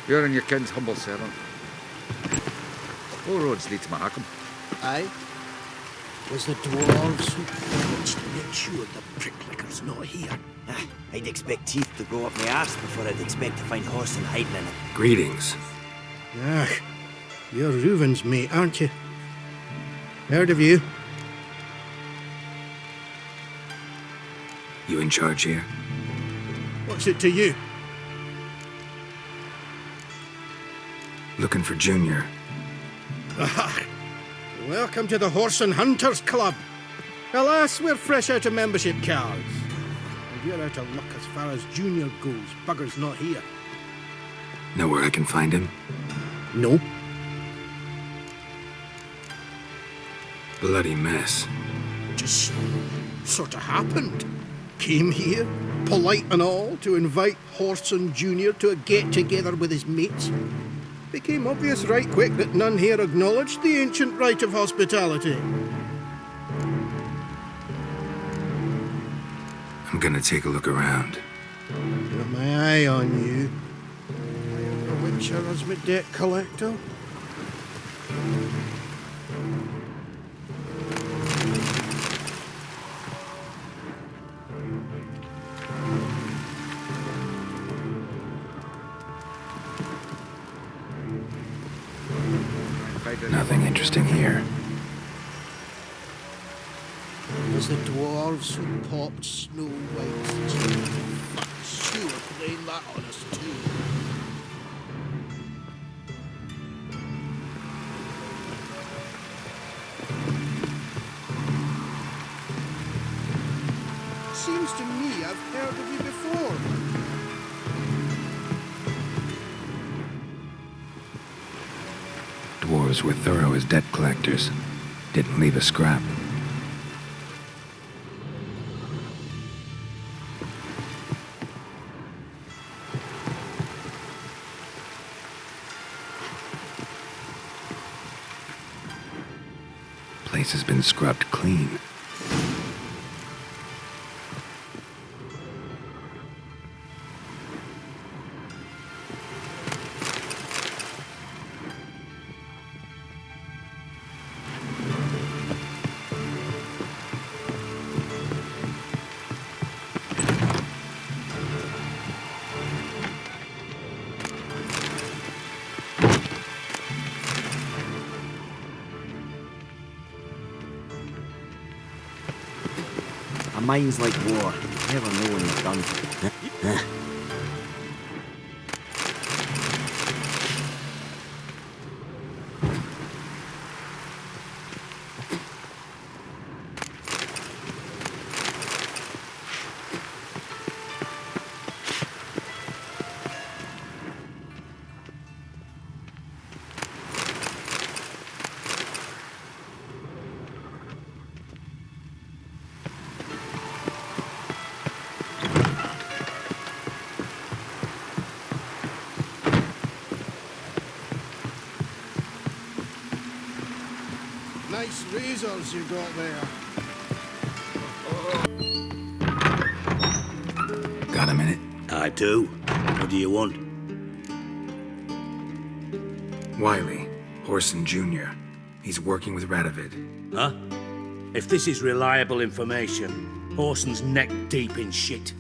You're in your kin's humble servant. All roads lead to Mahakam. Aye. Was the dwarves who watched to make sure the pricklicker's not here. I'd expect teeth to go up my arse before I'd expect to find Horson hiding in it. Greetings. Ah, you're Reuven's mate, aren't you? Heard of you. You in charge here? What's it to you? Looking for Junior. Ah, welcome to the Horse and Hunters Club. Alas, we're fresh out of membership cards. And you're out of luck as far as Junior goes. Bugger's not here. Know where I can find him? No. Bloody mess. Just sort of happened. Came here, polite and all, to invite Horson Junior to a get-together with his mates. Became obvious right quick that none here acknowledged the ancient right of hospitality. I'm gonna take a look around. Got my eye on you. A witcher as my debt collector. Nothing interesting here. It was the dwarves who popped Snow White's teeth. Fuck, sure playing that on us too. Seems to me I've heard of you before. Dwarves were thorough as debt collectors. Didn't leave a scrap. Place has been scrubbed clean. A mind's like war. You never know when you're done. Nice razors you got there. Got a minute? I do. What do you want? Wiley, Horson Jr. He's working with Radovid. Huh? If this is reliable information, Horson's neck deep in shit.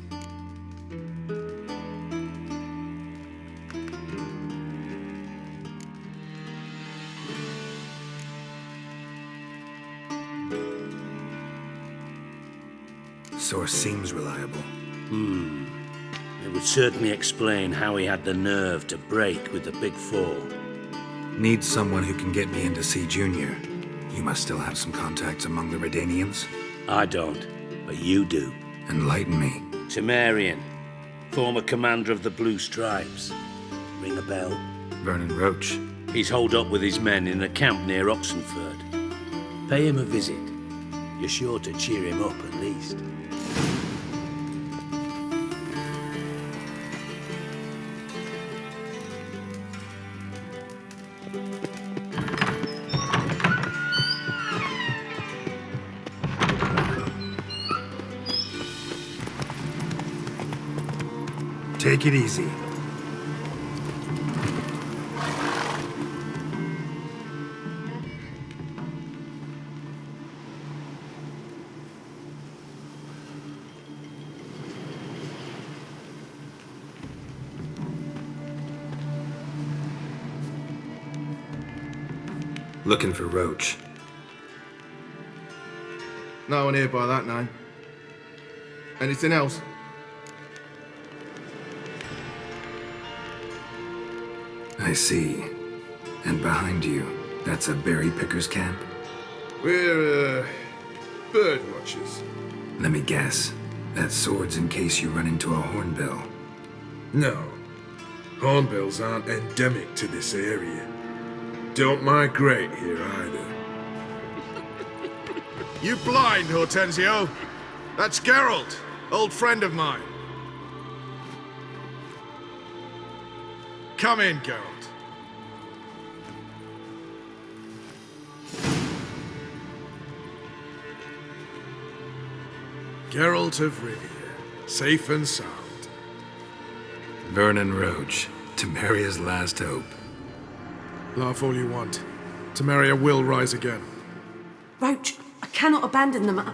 Source seems reliable. It would certainly explain how he had the nerve to break with the Big Four. Need someone who can get me in to see Junior. You must still have some contacts among the Redanians. I don't, but you do. Enlighten me. Temerian, former commander of the Blue Stripes. Ring a bell? Vernon Roach. He's holed up with his men in a camp near Oxenford. Pay him a visit. You're sure to cheer him up at least. Take it easy. Looking for Roach. No one here by that name. Anything else? I see. And behind you, that's a berry picker's camp? We're, bird watchers. Let me guess. That sword's in case you run into a hornbill. No. Hornbills aren't endemic to this area. Don't migrate here either. You blind, Hortensio? That's Geralt, old friend of mine. Come in, Geralt. Geralt of Rivia, safe and sound. Vernon Roach, Temeria's last hope. Laugh all you want. Temeria will rise again. Roach, I cannot abandon them.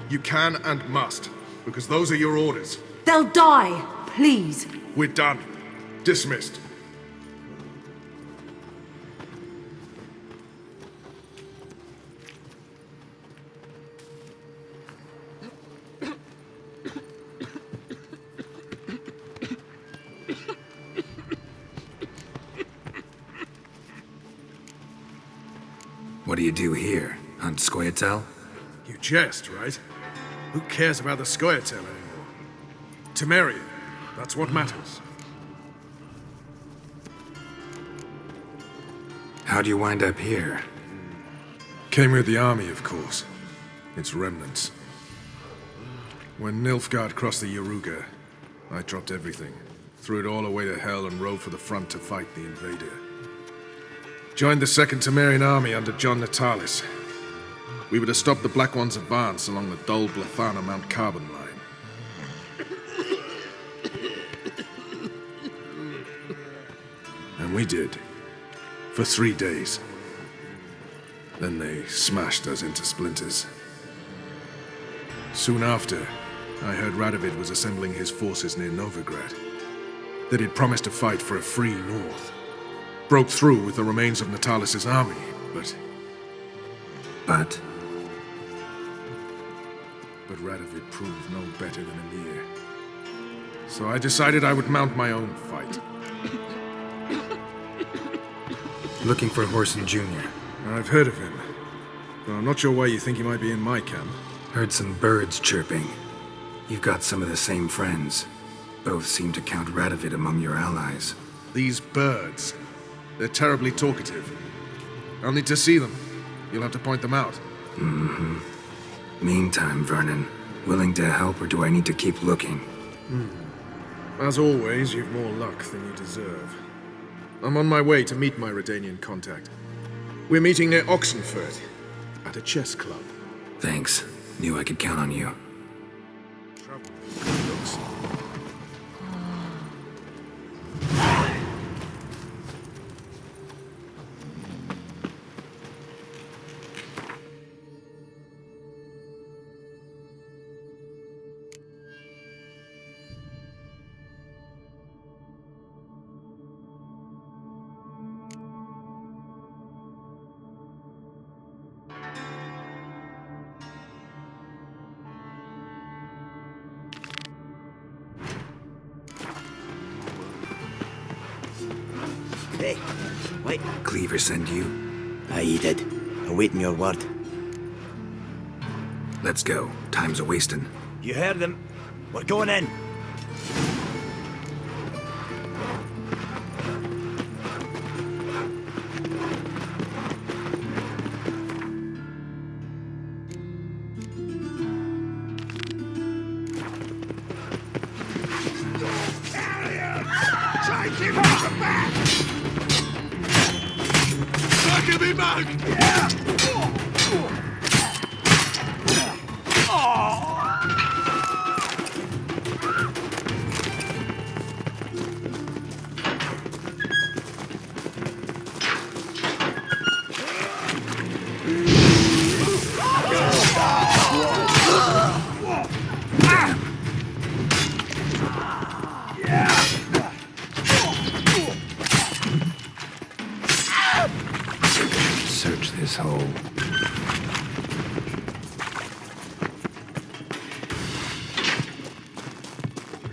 You can and must, because those are your orders. They'll die, please. We're done. Dismissed. What do you do here? Hunt Scoia'tael? You jest, right? Who cares about the Scoia'tael anymore? Temeria, that's what matters. How'd you wind up here? Came with the army, of course. Its remnants. When Nilfgaard crossed the Yaruga, I dropped everything, threw it all away to hell and rode for the front to fight the invader. Joined the Second Temerian army under John Natalis. We were to stop the Black One's advance along the Dol Blathana Mount Carbon line. And we did. For 3 days. Then they smashed us into splinters. Soon after, I heard Radovid was assembling his forces near Novigrad. That he'd promised to fight for a free North. Broke through with the remains of Natalis' army, but Radovid proved no better than Emir. So I decided I would mount my own fight. Looking for Whoreson Jr. I've heard of him, though I'm not sure why you think he might be in my camp. Heard some birds chirping. You've got some of the same friends. Both seem to count Radovid among your allies. These birds, they're terribly talkative. I'll need to see them. You'll have to point them out. Mm-hmm. Meantime, Vernon, willing to help or do I need to keep looking? As always, you've more luck than you deserve. I'm on my way to meet my Redanian contact. We're meeting near Oxenford, at a chess club. Thanks. Knew I could count on you. Hey, wait. Cleaver send you? Aye, he did. Awaiting your word. Let's go. Time's a-wasting. You heard him. We're going in. asshole.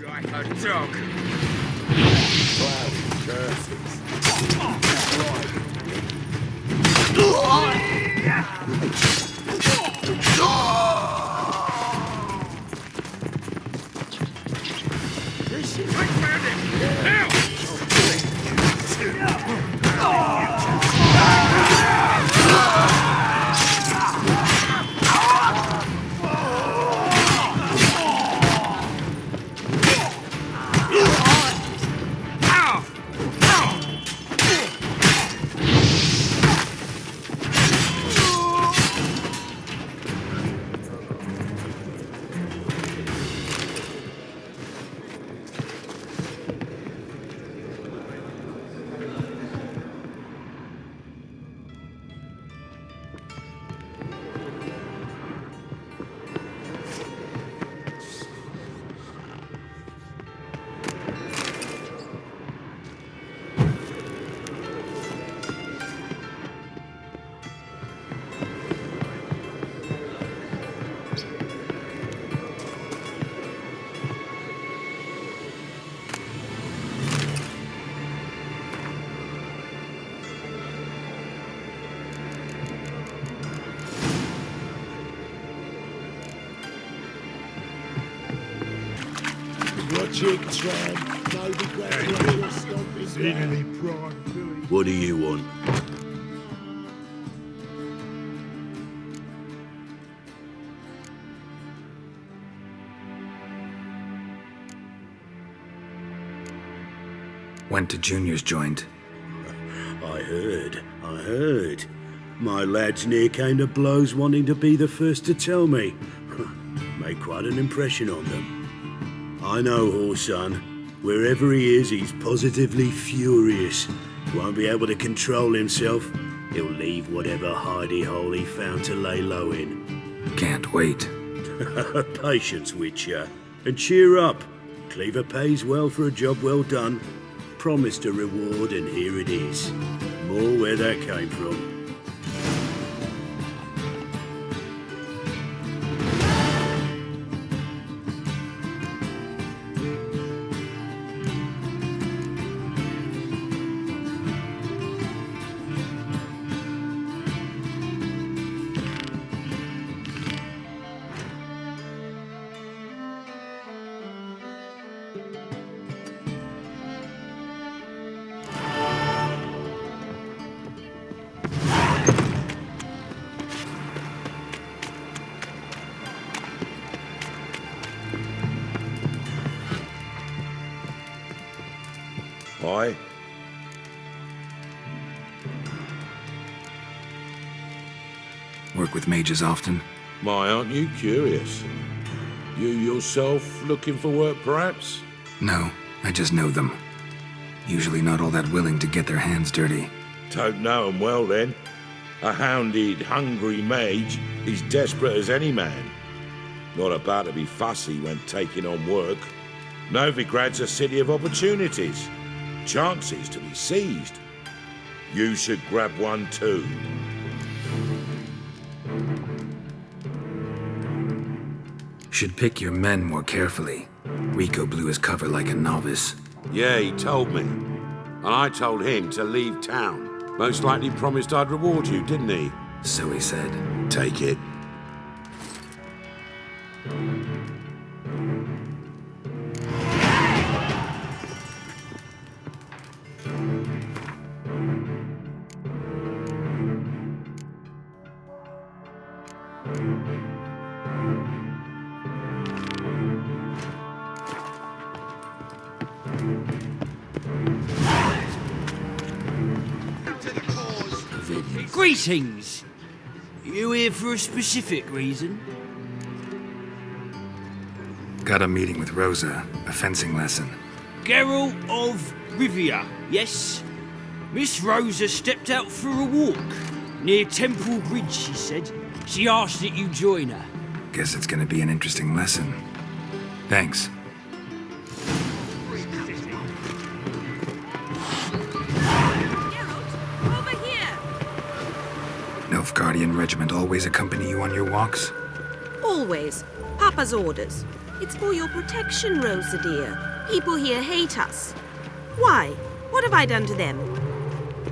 Like a dog. What do you want? Went to Junior's joint. I heard. My lads near came to blows wanting to be the first to tell me. Made quite an impression on them. I know, Horson. Wherever he is, he's positively furious. Won't be able to control himself. He'll leave whatever hidey hole he found to lay low in. Can't wait. Patience, Witcher. And cheer up. Cleaver pays well for a job well done. Promised a reward, and here it is. More where that came from. Aye. Work with mages often? My, aren't you curious? You yourself looking for work, perhaps? No, I just know them. Usually not all that willing to get their hands dirty. Don't know 'em well, then. A hounded, hungry mage is desperate as any man. Not about to be fussy when taking on work. Novigrad's a city of opportunities. Chances to be seized. You should grab one too. Should pick your men more carefully. Rico blew his cover like a novice. Yeah, he told me. And I told him to leave town. Most likely promised I'd reward you, didn't he? So he said. Take it. Greetings! You here for a specific reason? Got a meeting with Rosa, a fencing lesson. Geralt of Rivia, yes? Miss Rosa stepped out for a walk. Near Temple Bridge, she said. She asked that you join her. Guess it's gonna be an interesting lesson. Thanks. No Nilfgaardian regiment always accompany you on your walks? Always. Papa's orders. It's for your protection, Rosa dear. People here hate us. Why? What have I done to them?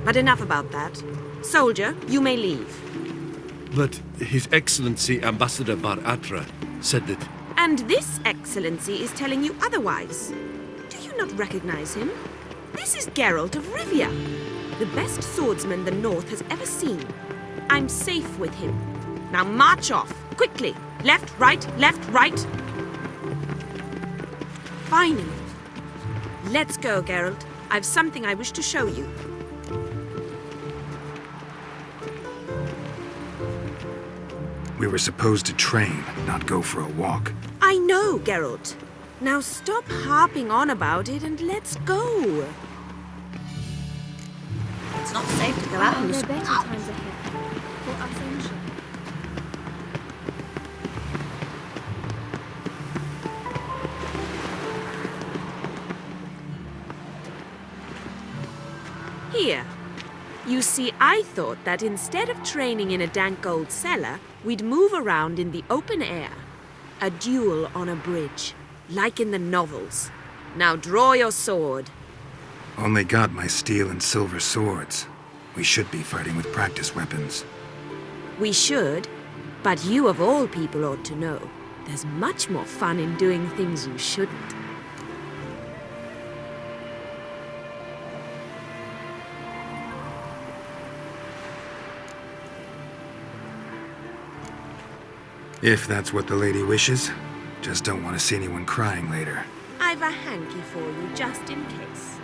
But enough about that. Soldier, you may leave. But His Excellency Ambassador Var Atra said that... And this Excellency is telling you otherwise. Do you not recognize him? This is Geralt of Rivia, the best swordsman the North has ever seen. I'm safe with him. Now march off, quickly. Left, right, Finally. Let's go, Geralt. I've something I wish to show you. We were supposed to train, not go for a walk. I know, Geralt. Now stop harping on about it and let's go. It's not safe to go out in the There are better times ahead for us ancient. Here. You see, I thought that instead of training in a dank old cellar, we'd move around in the open air. A duel on a bridge, like in the novels. Now draw your sword. Only got my steel and silver swords. We should be fighting with practice weapons. We should, but you of all people ought to know. There's much more fun in doing things you shouldn't. If that's what the lady wishes, just don't want to see anyone crying later. I've a hanky for you, just in case.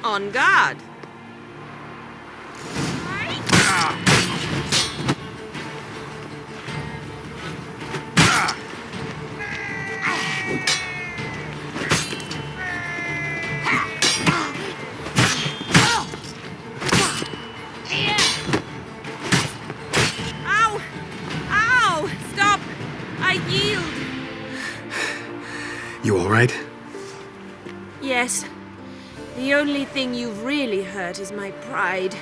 On guard! Ow! Ow! Stop! I yield! You all right? Yes. The only thing you've really hurt is my pride.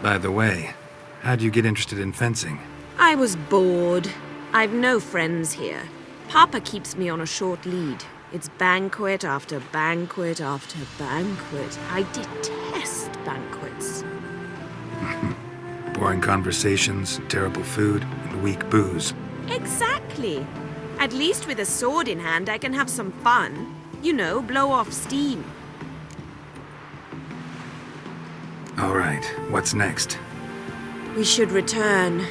By the way, how'd you get interested in fencing? I was bored. I've no friends here. Papa keeps me on a short lead. It's banquet after banquet after banquet. I detest banquets. Boring conversations, terrible food, and weak booze. Exactly. At least with a sword in hand, I can have some fun. You know, blow off steam. All right, what's next? We should return.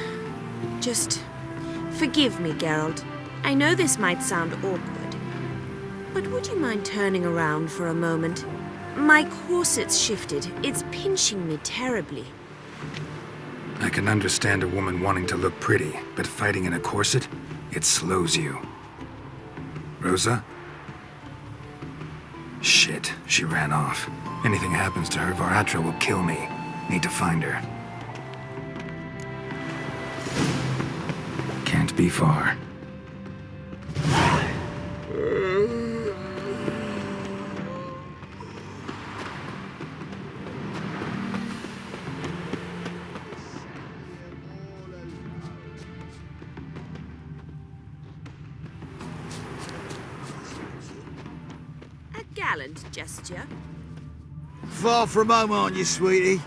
Just forgive me, Geralt. I know this might sound awkward, but would you mind turning around for a moment? My corset's shifted. It's pinching me terribly. I can understand a woman wanting to look pretty, but fighting in a corset, it slows you. Rosa? Shit, she ran off. Anything happens to her, Var Atra will kill me. Need to find her. Can't be far. Gallant gesture. Far from home, aren't you, sweetie?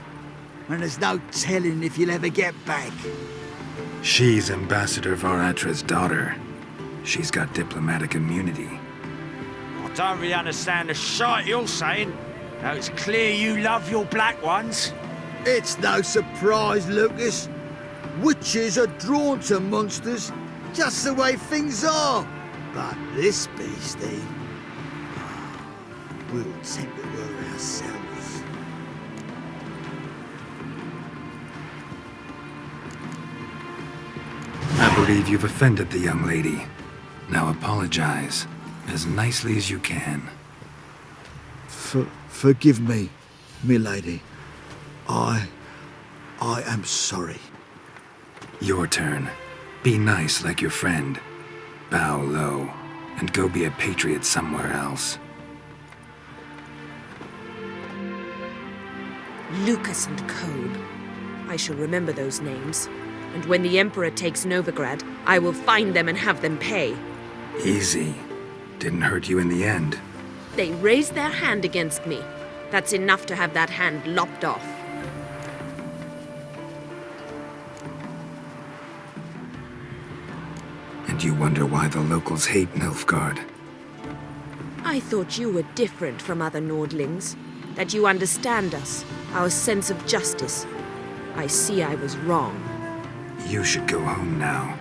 And there's no telling if you'll ever get back. She's Ambassador Var Atra's daughter. She's got diplomatic immunity. I don't really understand the shite you're saying. Now it's clear you love your black ones. It's no surprise, Lucas. Witches are drawn to monsters, just the way things are. But this beastie... we'll tend to her ourselves. I believe you've offended the young lady. Now apologize, as nicely as you can. Forgive me, milady. I am sorry. Your turn. Be nice like your friend. Bow low, and go be a patriot somewhere else. Lucas and Kolb. I shall remember those names. And when the Emperor takes Novigrad, I will find them and have them pay. Easy. Didn't hurt you in the end. They raised their hand against me. That's enough to have that hand lopped off. And you wonder why the locals hate Nilfgaard. I thought you were different from other Nordlings. That you understand us, our sense of justice. I see I was wrong. You should go home now.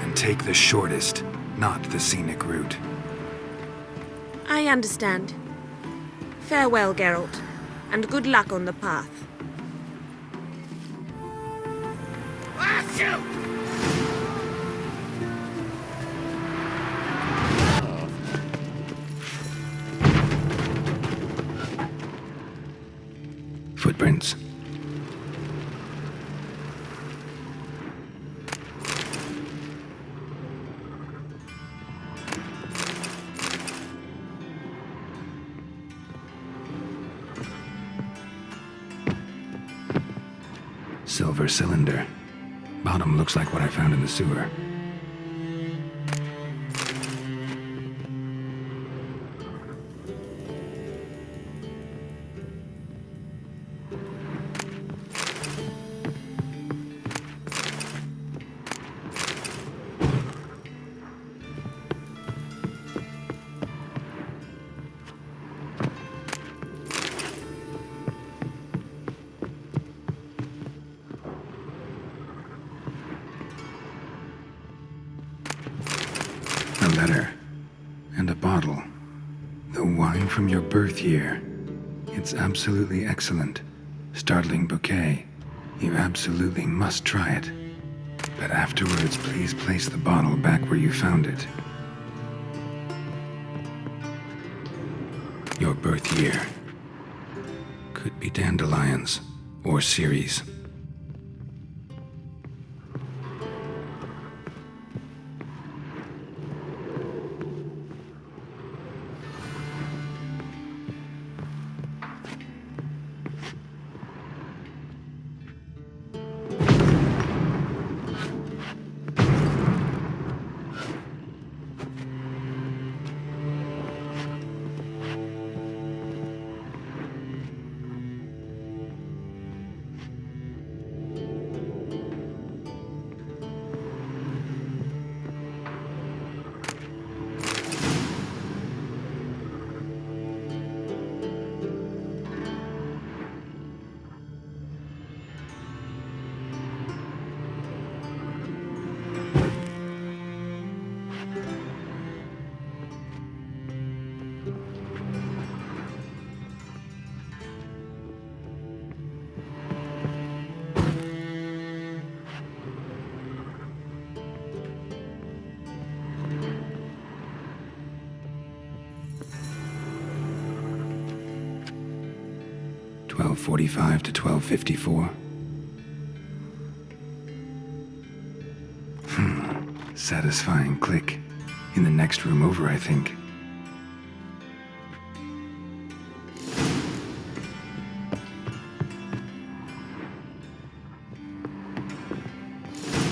And take the shortest, not the scenic route. I understand. Farewell, Geralt, and good luck on the path. Footprints. Silver cylinder. Bottom looks like what I found in the sewer. A letter. And a bottle. The wine from your birth year. It's absolutely excellent. Startling bouquet. You absolutely must try it. But afterwards, please place the bottle back where you found it. Your birth year. Could be dandelions. Or Ceres. .45 to 12:54. Satisfying click. In the next room over, I think.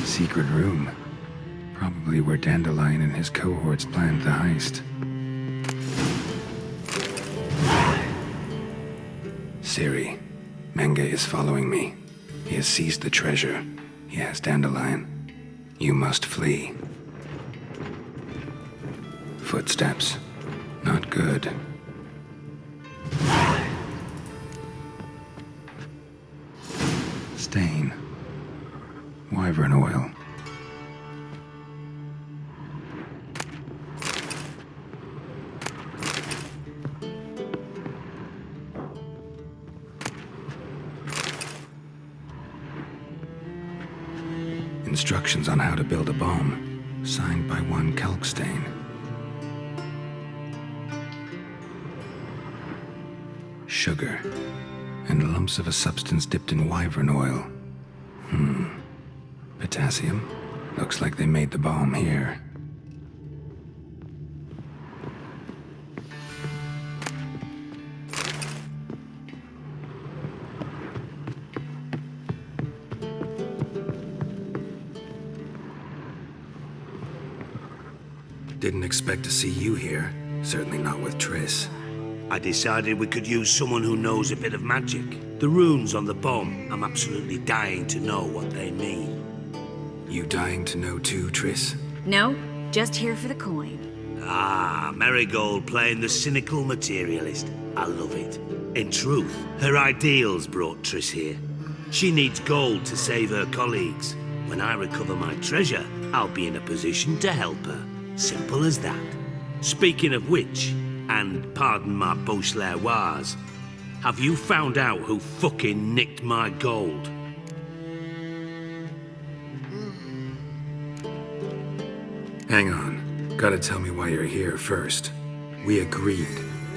Secret room. Probably where Dandelion and his cohorts planned the heist. Ciri, Menge is following me. He has seized the treasure. He has Dandelion. You must flee. Footsteps. Not good. Stain. Wyvern oil. Instructions on how to build a bomb, signed by one Kalkstain. Sugar, and lumps of a substance dipped in wyvern oil. Potassium. Looks like they made the bomb here. Didn't expect to see you here. Certainly not with Triss. I decided we could use someone who knows a bit of magic. The runes on the bomb, I'm absolutely dying to know what they mean. You dying to know too, Triss? No, just here for the coin. Ah, Marigold playing the cynical materialist. I love it. In truth, her ideals brought Triss here. She needs gold to save her colleagues. When I recover my treasure, I'll be in a position to help her. Simple as that. Speaking of which, and pardon my Beauclervois, have you found out who fucking nicked my gold? Hang on. Gotta tell me why you're here first. We agreed.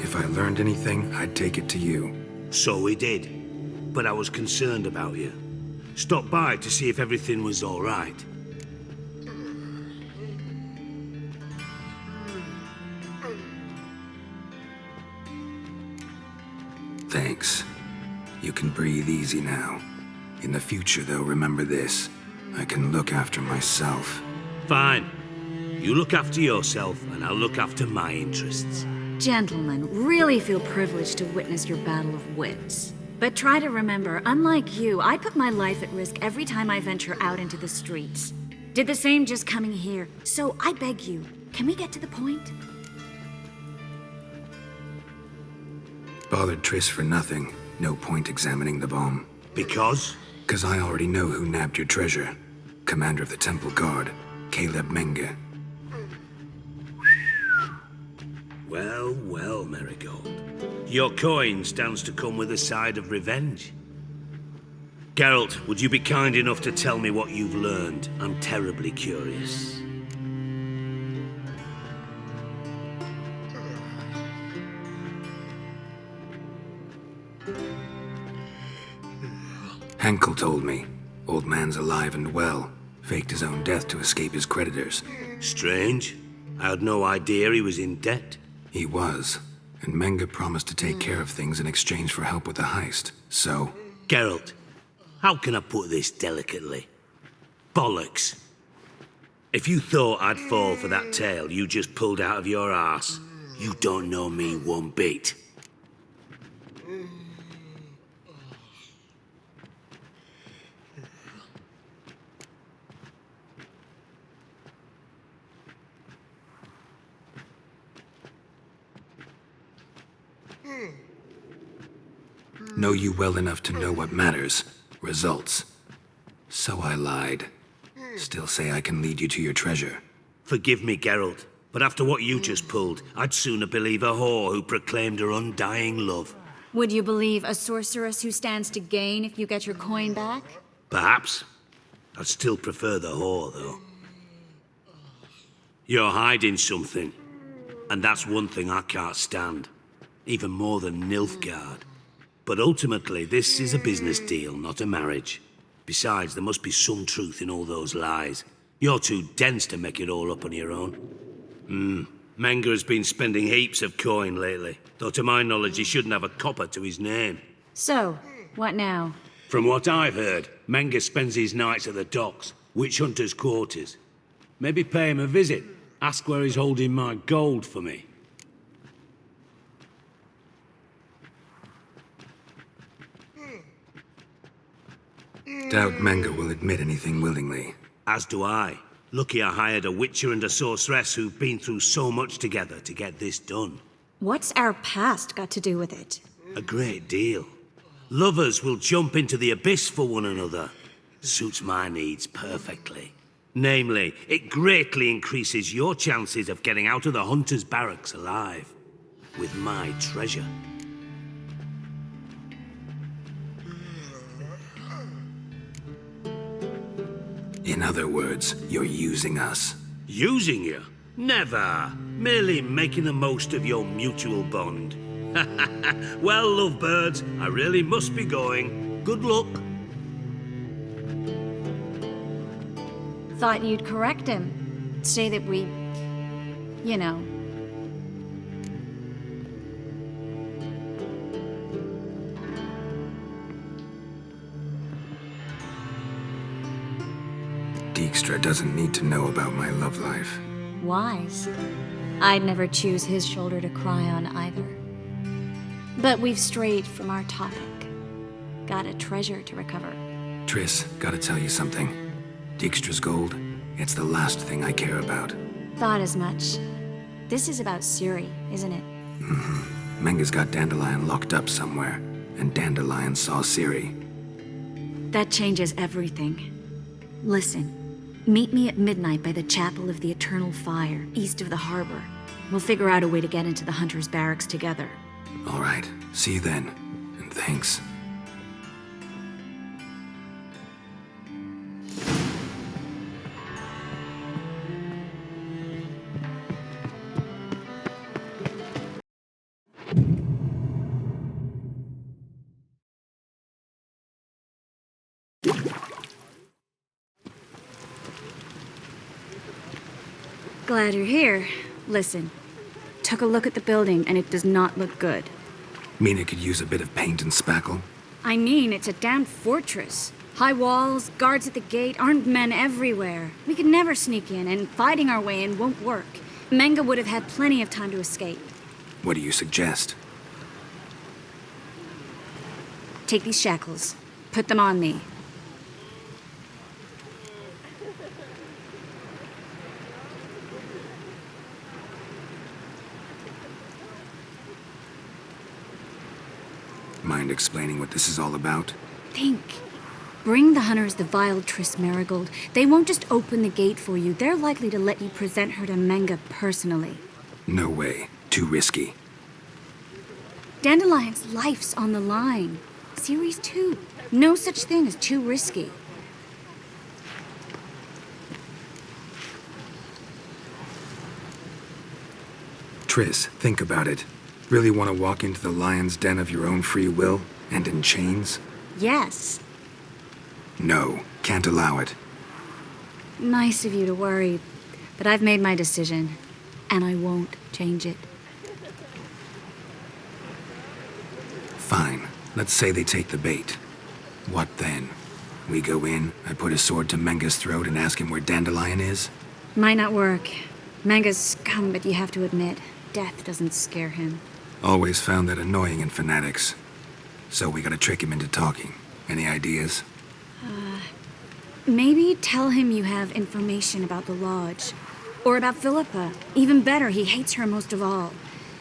If I learned anything, I'd take it to you. So we did. But I was concerned about you. Stopped by to see if everything was all right. Thanks. You can breathe easy now. In the future, though, remember this. I can look after myself. Fine. You look after yourself, and I'll look after my interests. Gentlemen, really feel privileged to witness your battle of wits. But try to remember, unlike you, I put my life at risk every time I venture out into the streets. Did the same just coming here. So I beg you, can we get to the point? Bothered Triss for nothing. No point examining the bomb. Because? 'Cause I already know who nabbed your treasure. Commander of the Temple Guard, Caleb Menge. Well, well, Marigold. Your coin stands to come with a side of revenge. Geralt, would you be kind enough to tell me what you've learned? I'm terribly curious. Henkel told me. Old man's alive and well. Faked his own death to escape his creditors. Strange. I had no idea he was in debt. He was. And Menge promised to take care of things in exchange for help with the heist. So... Geralt, how can I put this delicately? Bollocks. If you thought I'd fall for that tale you just pulled out of your arse, you don't know me one bit. Know you well enough to know what matters. Results. So I lied. Still say I can lead you to your treasure. Forgive me, Geralt, but after what you just pulled, I'd sooner believe a whore who proclaimed her undying love. Would you believe a sorceress who stands to gain if you get your coin back? Perhaps. I'd still prefer the whore, though. You're hiding something, and that's one thing I can't stand. Even more than Nilfgaard. But ultimately, this is a business deal, not a marriage. Besides, there must be some truth in all those lies. You're too dense to make it all up on your own. Menge has been spending heaps of coin lately, though to my knowledge he shouldn't have a copper to his name. So, what now? From what I've heard, Menge spends his nights at the docks, witch hunters' quarters. Maybe pay him a visit, ask where he's holding my gold for me. Doubt Menge will admit anything willingly. As do I. Lucky I hired a witcher and a sorceress who've been through so much together to get this done. What's our past got to do with it? A great deal. Lovers will jump into the abyss for one another. Suits my needs perfectly. Namely, it greatly increases your chances of getting out of the hunter's barracks alive. With my treasure. In other words, you're using us. Using you? Never. Merely making the most of your mutual bond. Well, lovebirds, I really must be going. Good luck. Thought you'd correct him. Say that we... you know... Dijkstra doesn't need to know about my love life. Wise. I'd never choose his shoulder to cry on either. But we've strayed from our topic. Got a treasure to recover. Triss, gotta tell you something. Dijkstra's gold, it's the last thing I care about. Thought as much. This is about Ciri, isn't it? Mm-hmm. Menga's got Dandelion locked up somewhere, and Dandelion saw Ciri. That changes everything. Listen, meet me at midnight by the Chapel of the Eternal Fire, east of the harbor. We'll figure out a way to get into the Hunter's barracks together. All right, see you then, and thanks. Glad you're here. Listen, took a look at the building and it does not look good. Mean it could use a bit of paint and spackle? I mean, it's a damn fortress. High walls, guards at the gate, armed men everywhere. We could never sneak in, and fighting our way in won't work. Menga would have had plenty of time to escape. What do you suggest? Take these shackles. Put them on me. Mind explaining what this is all about? Think. Bring the hunters the vile Triss Marigold. They won't just open the gate for you. They're likely to let you present her to Menga personally. No way. Too risky. Dandelion's life's on the line. Ciri's too. No such thing as too risky. Triss, think about it. Really want to walk into the lion's den of your own free will, and in chains? Yes. No, can't allow it. Nice of you to worry, but I've made my decision, and I won't change it. Fine. Let's say they take the bait. What then? We go in, I put a sword to Menga's throat and ask him where Dandelion is? Might not work. Menga's scum, but you have to admit, death doesn't scare him. Always found that annoying in fanatics. So we gotta trick him into talking. Any ideas? Maybe tell him you have information about the Lodge. Or about Philippa. Even better, he hates her most of all.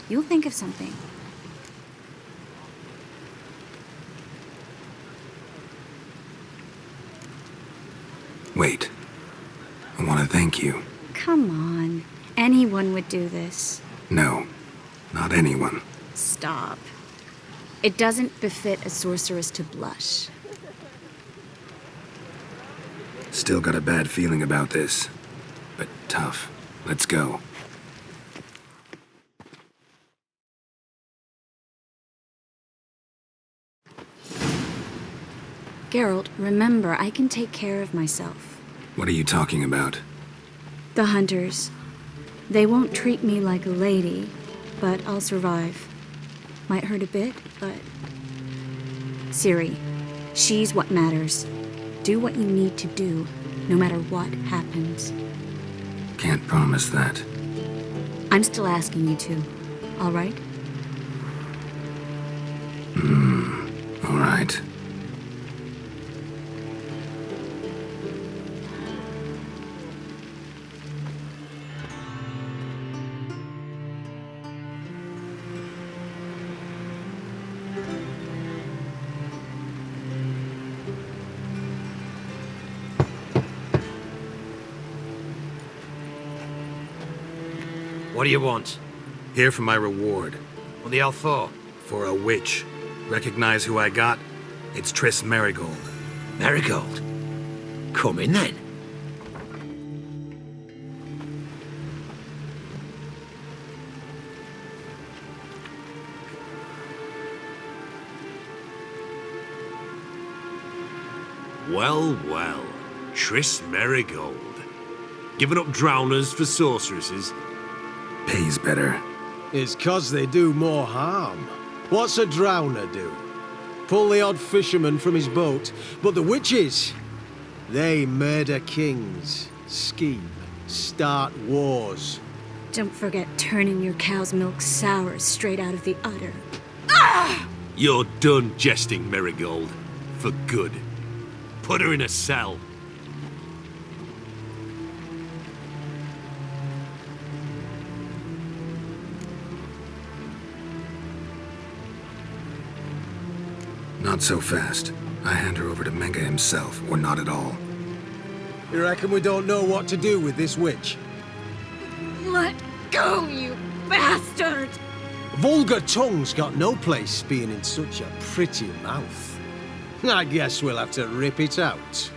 You'll think of something. Wait. I want to thank you. Come on. Anyone would do this. No. Not anyone. Stop. It doesn't befit a sorceress to blush. Still got a bad feeling about this. But tough. Let's go. Geralt, remember, I can take care of myself. What are you talking about? The hunters. They won't treat me like a lady, but I'll survive. Might hurt a bit, but... Ciri, she's what matters. Do what you need to do, no matter what happens. Can't promise that. I'm still asking you to, all right? All right. What do you want? Here for my reward. What the hell for? For a witch. Recognize who I got? It's Triss Marigold. Marigold? Come in then. Well, well. Triss Marigold. Giving up drowners for sorceresses? Pays better. It's 'cause they do more harm. What's a drowner do? Pull the odd fisherman from his boat. But the witches, they murder kings, scheme, start wars. Don't forget turning your cow's milk sour straight out of the udder. You're done jesting, Marigold. For good. Put her in a cell. Not so fast. I hand her over to Menga himself, or not at all. You reckon we don't know what to do with this witch? Let go, you bastard! Vulgar tongue's got no place being in such a pretty mouth. I guess we'll have to rip it out.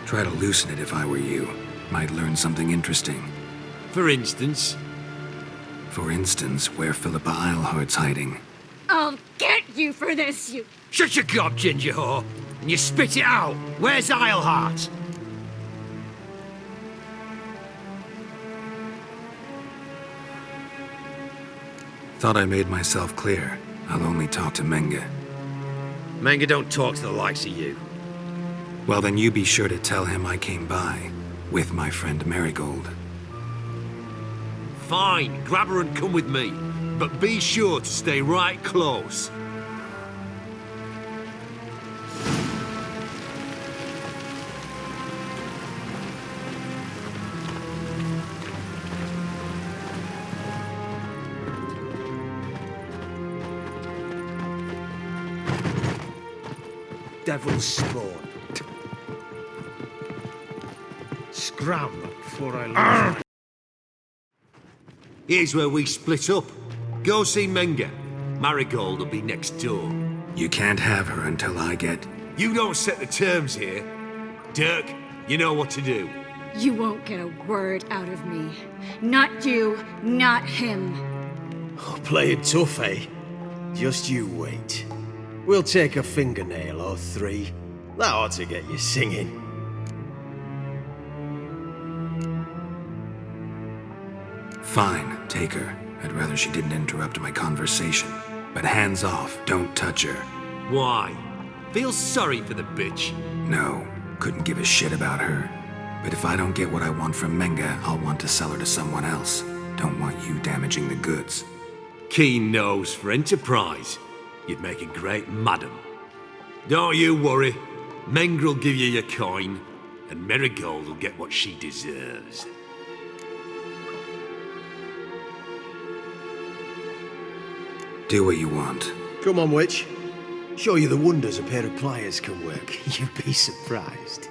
Try to loosen it if I were you. Might learn something interesting. For instance? For instance, where Philippa Eilhart's hiding. I'll get you for this, you... Shut your gob, ginger whore, and you spit it out. Where's Eilhart? Thought I made myself clear. I'll only talk to Menga. Menga don't talk to the likes of you. Well, then you be sure to tell him I came by, with my friend Marigold. Fine, grab her and come with me. But be sure to stay right close. Devil's spawn. Scram before I lose. Here's where we split up. Go see Menga. Marigold will be next door. You can't have her until I get... You don't set the terms here. Dirk, you know what to do. You won't get a word out of me. Not you, not him. Oh, play it tough, eh? Just you wait. We'll take a fingernail or three. That ought to get you singing. Fine, take her. I'd rather she didn't interrupt my conversation. But hands off, don't touch her. Why? Feel sorry for the bitch? No, couldn't give a shit about her. But if I don't get what I want from Menga, I'll want to sell her to someone else. Don't want you damaging the goods. Keen nose for enterprise. You'd make a great madam. Don't you worry. Mengrel will give you your coin, and Marigold will get what she deserves. Do what you want. Come on, witch. Show you the wonders a pair of pliers can work. You'd be surprised.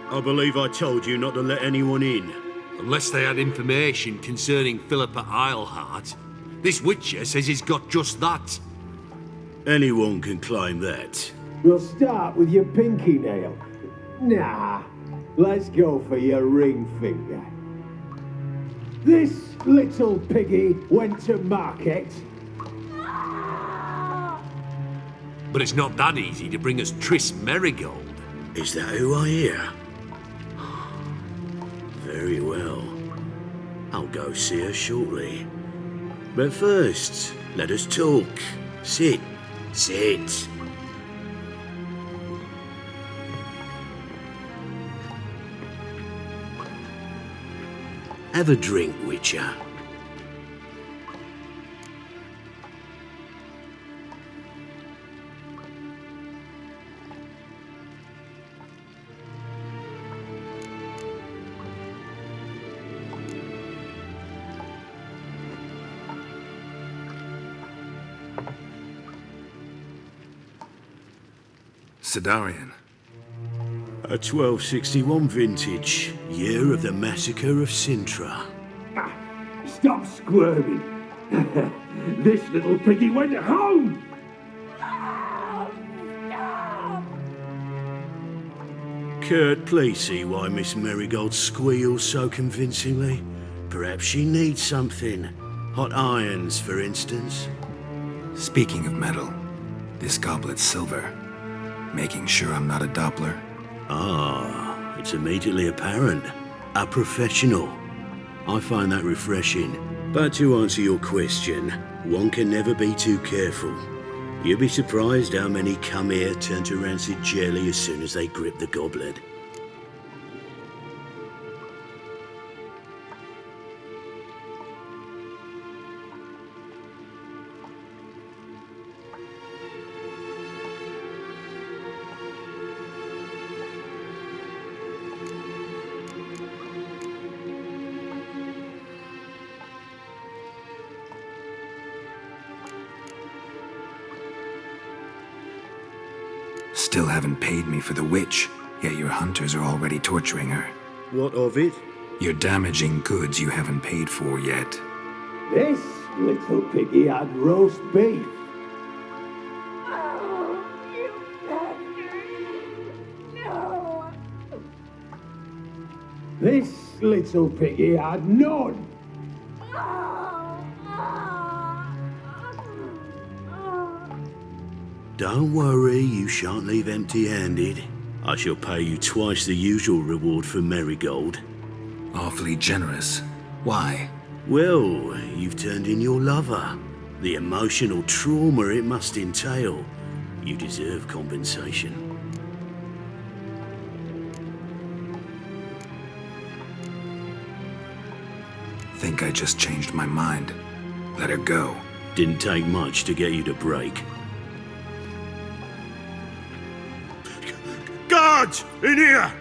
I believe I told you not to let anyone in. Unless they had information concerning Philippa Eilhart. This Witcher says he's got just that. Anyone can claim that. We'll start with your pinky nail. Nah, let's go for your ring finger. This little piggy went to market. But it's not that easy to bring us Triss Marigold. Is that who I hear? Very well. I'll go see her shortly. But first, let us talk. Sit. Sit. Have a drink, Witcher. Sidarian. A 1261 vintage, year of the massacre of Sintra. Stop squirming. This little piggy went home. Kurt, please see why Miss Marigold squeals so convincingly. Perhaps she needs something. Hot irons, for instance. Speaking of metal, this goblet's silver. Making sure I'm not a Doppler. Ah, it's immediately apparent. A professional. I find that refreshing. But to answer your question, one can never be too careful. You'll be surprised how many come here turn to rancid jelly as soon as they grip the goblet. Still haven't paid me for the witch, yet your hunters are already torturing her. What of it? You're damaging goods you haven't paid for yet. This little piggy had roast beef. This little piggy had none. Don't worry, you shan't leave empty-handed. I shall pay you twice the usual reward for Marigold. Awfully generous. Why? Well, you've turned in your lover. The emotional trauma it must entail. You deserve compensation. Think I just changed my mind. Let her go. Didn't take much to get you to break. Guards! In here!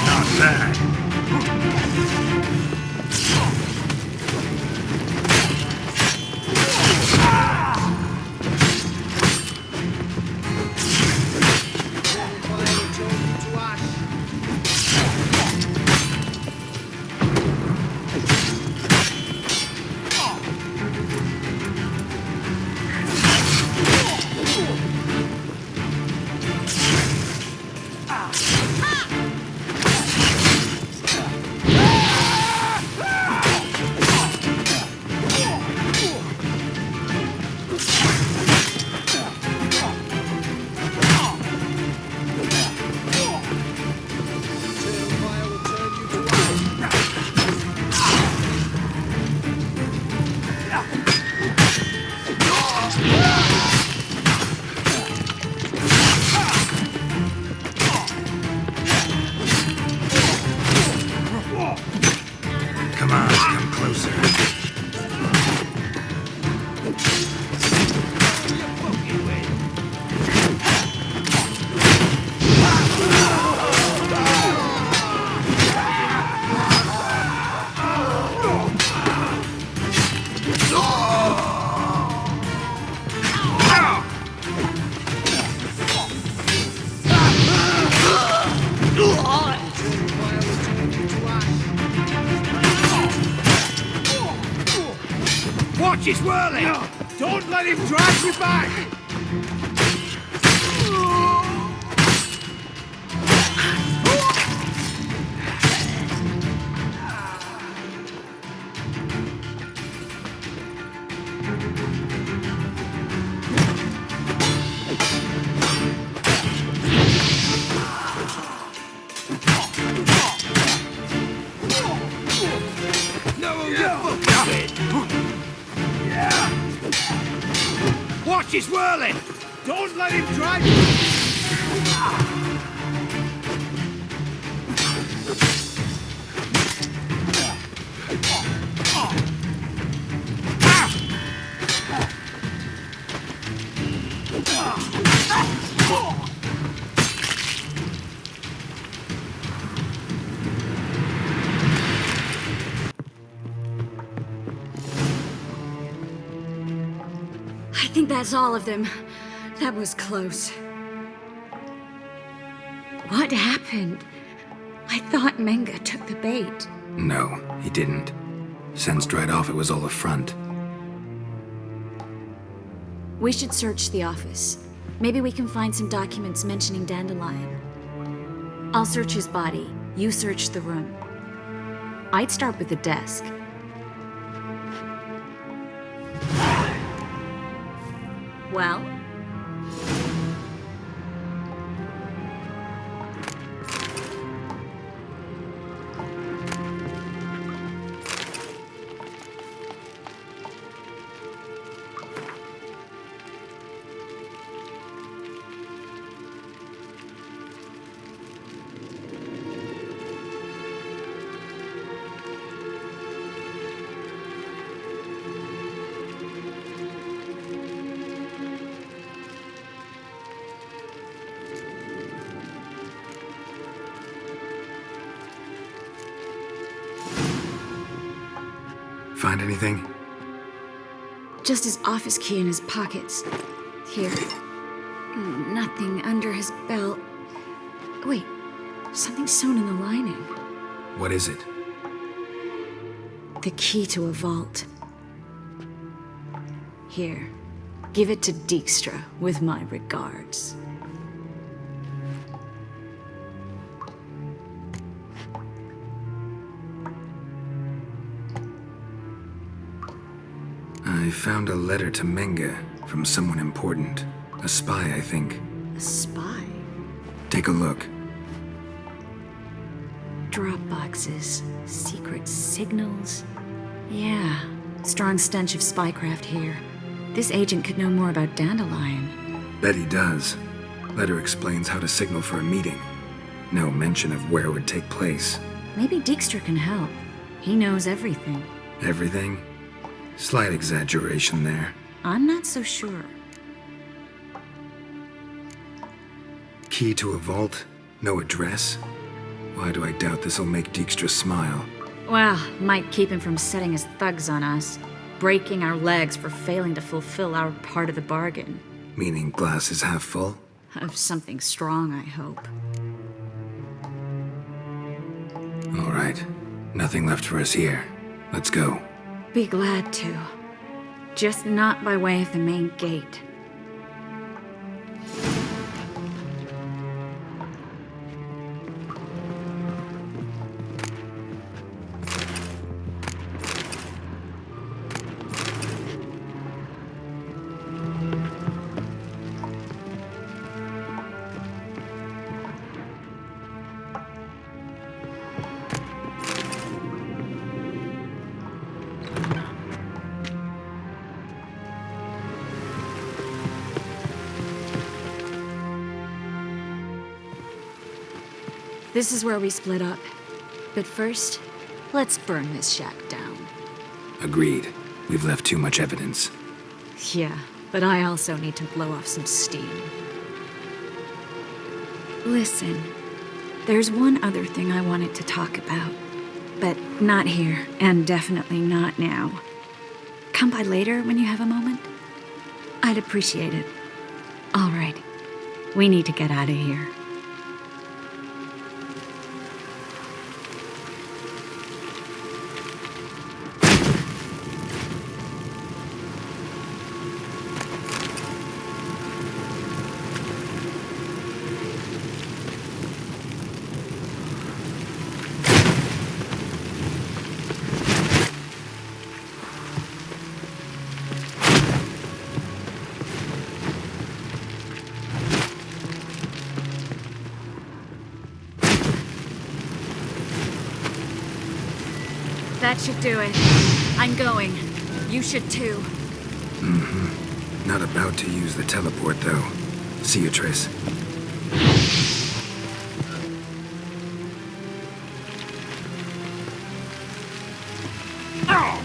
Not bad. Come on, come closer. Watch his whirling! Don't let him drag you back! Watch his whirling! Don't let him drag you! I think that's all of them. That was close. What happened? I thought Menga took the bait. No, he didn't. Sensed right off it was all a front. We should search the office. Maybe we can find some documents mentioning Dandelion. I'll search his body. You search the room. I'd start with the desk. Well? Find anything? Just his office key in his pockets. Here. Nothing under his belt. Wait, something sewn in the lining. What is it? The key to a vault. Here, give it to Dijkstra with my regards. I found a letter to Menge from someone important. A spy, I think. A spy? Take a look. Drop boxes, secret signals. Yeah, strong stench of spycraft here. This agent could know more about Dandelion. Bet he does. Letter explains how to signal for a meeting. No mention of where it would take place. Maybe Dijkstra can help. He knows everything. Everything? Slight exaggeration there. I'm not so sure. Key to a vault? No address? Why do I doubt this'll make Dijkstra smile? Well, might keep him from setting his thugs on us. Breaking our legs for failing to fulfill our part of the bargain. Meaning glass is half full? Of something strong, I hope. All right. Nothing left for us here. Let's go. Be glad to. Just not by way of the main gate. This is where we split up. But first, let's burn this shack down. Agreed. We've left too much evidence. Yeah, but I also need to blow off some steam. Listen, there's one other thing I wanted to talk about. But not here, and definitely not now. Come by later when you have a moment? I'd appreciate it. All right. We need to get out of here. That should do it. I'm going. You should too. Mm-hmm. Not about to use the teleport, though. See you, Triss. Oh!